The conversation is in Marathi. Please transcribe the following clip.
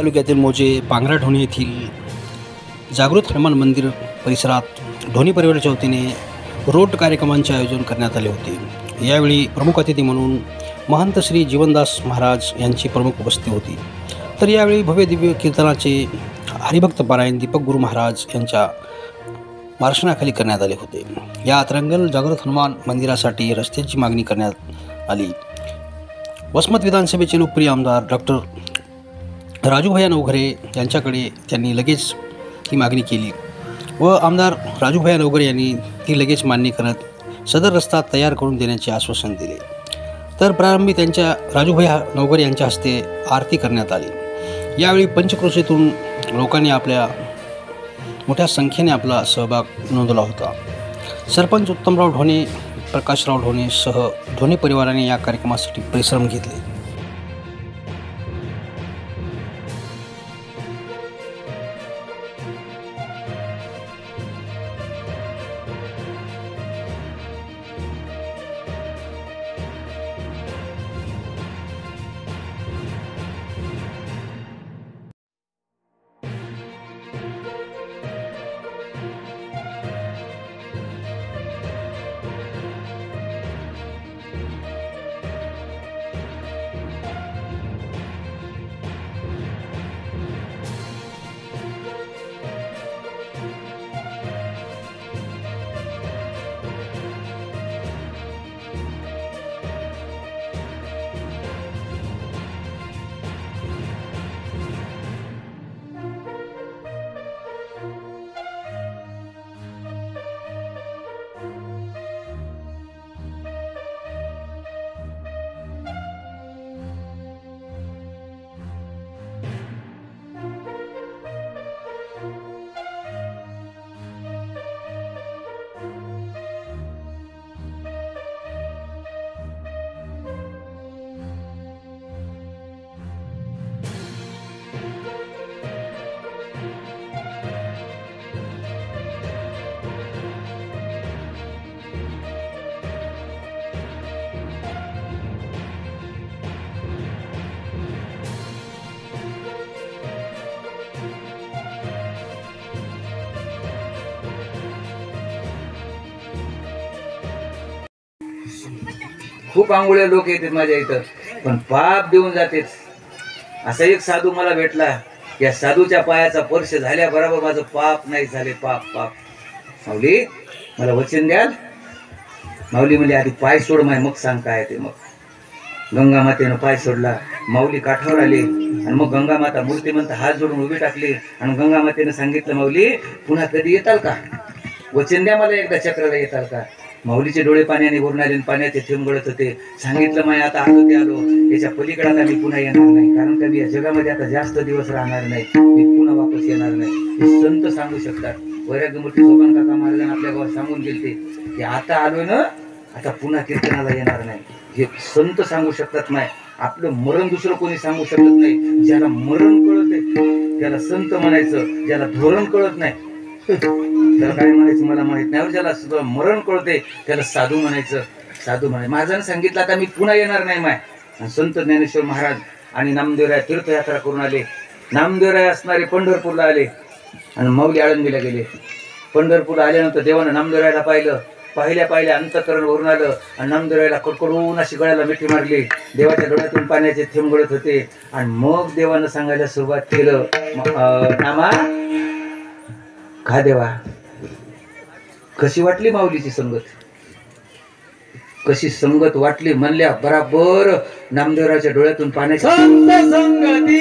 तालुक्यातील मोजे पांगरा ढोणी येथील जागृत हनुमान मंदिर परिसरात ढोणी परिवाराच्या वतीने रोट कार्यक्रमांचे आयोजन करण्यात आले होते। यावेळी प्रमुख अतिथी म्हणून महंत श्री जीवनदास महाराज यांची प्रमुख उपस्थिती होती। तर यावेळी भव्य दिव्य कीर्तनाचे हरिभक्त पारायण दीपक गुरु महाराज यांच्या मार्गदर्शनाखाली करण्यात आले होते। या रंगल जागृत हनुमान मंदिरासाठी रस्त्याची मागणी करण्यात आली। वसमत विधानसभेचे लोकप्रिय आमदार डॉक्टर राजूभैया नवघरे यांच्याकडे त्यांनी लगेच ही मागणी केली व आमदार राजूभैया नवघरे यांनी ती लगेच मान्य करत सदर रस्ता तयार करून देण्याचे आश्वासन दिले। तर प्रारंभी त्यांच्या राजूभैया नवघरे यांच्या हस्ते आरती करण्यात आली। यावेळी पंचक्रोशीतून लोकांनी आपल्या मोठ्या संख्येने आपला सहभाग नोंदवला होता। सरपंच उत्तमराव ढोणे, प्रकाशराव ढोणे सह ढोणे परिवाराने या कार्यक्रमासाठी परिश्रम घेतले। खूप आंघोळ्या लोक येतात माझ्या इथं, पण पाप देऊन जातेच। असा एक साधू मला भेटला, या साधूच्या पायाचा स्पर्श झाल्याबरोबर माझं पाप नाही झाले। पाप पाप माऊली मला वचन द्याल? माऊली म्हणजे आधी पाय सोड माय, मग सांग काय ते। मग गंगा मातेनं पाय सोडला, माऊली काठावर आले आणि मग गंगा माता मूर्तिमंत हात जोडून उभी टाकली आणि गंगा मातेनं सांगितलं, माऊली पुन्हा कधी येताल का? वचन द्या मला, एकदा चक्राला येताल का? माऊलीचे डोळे पाण्याने भरून आले, पाण्याचे थेंब गळत होते। सांगितलं, माय आता आलो ते आलो, याच्या पलीकडे आता मी पुन्हा येणार नाही, कारण का मी या जगामध्ये आता जास्त दिवस राहणार नाही, मी पुन्हा वापस येणार नाही। हे संत सांगू शकतात। वैराग्यमूर्ती सोपान काका महाराजांना आपल्या गावात सांगून गेलते की आता आलोय ना, आता पुन्हा कीर्तनाला येणार नाही। हे संत सांगू शकतात। माय आपलं मरण दुसरं कोणी सांगू शकत नाही। ज्याला मरण कळत त्याला संत म्हणायचं, ज्याला धोरण कळत नाही त्याला काय म्हणायचं मला माहित नाही, ज्याला मरण कळते त्याला साधू म्हणायचं। साधू म्हणायचं महाराजांनी सांगितलं आता मी पुन्हा येणार नाही माय। संत ज्ञानेश्वर महाराज आणि नामदेवराय तीर्थयात्रा करून आले। नामदेवराय असणारे पंढरपूरला आले आणि माऊली आळंदीला गेले। पंढरपूरला आल्यानंतर देवानं नामदेवरायला पाहिलं, पाहिल्या अंतःकरण वरून आलं आणि नामदेवरायला कडकडून अशी गळ्याला मिठी मारली। देवाच्या डोळ्यातून पाण्याचे थेंब गळत होते आणि मग देवानं सांगायला सुरुवात केलं, नामा का देवा कशी वाटली माऊलीची संगत? कशी संगत वाटली म्हणल्या बराबर नामदेवराच्या डोळ्यातून पाण्याची संगती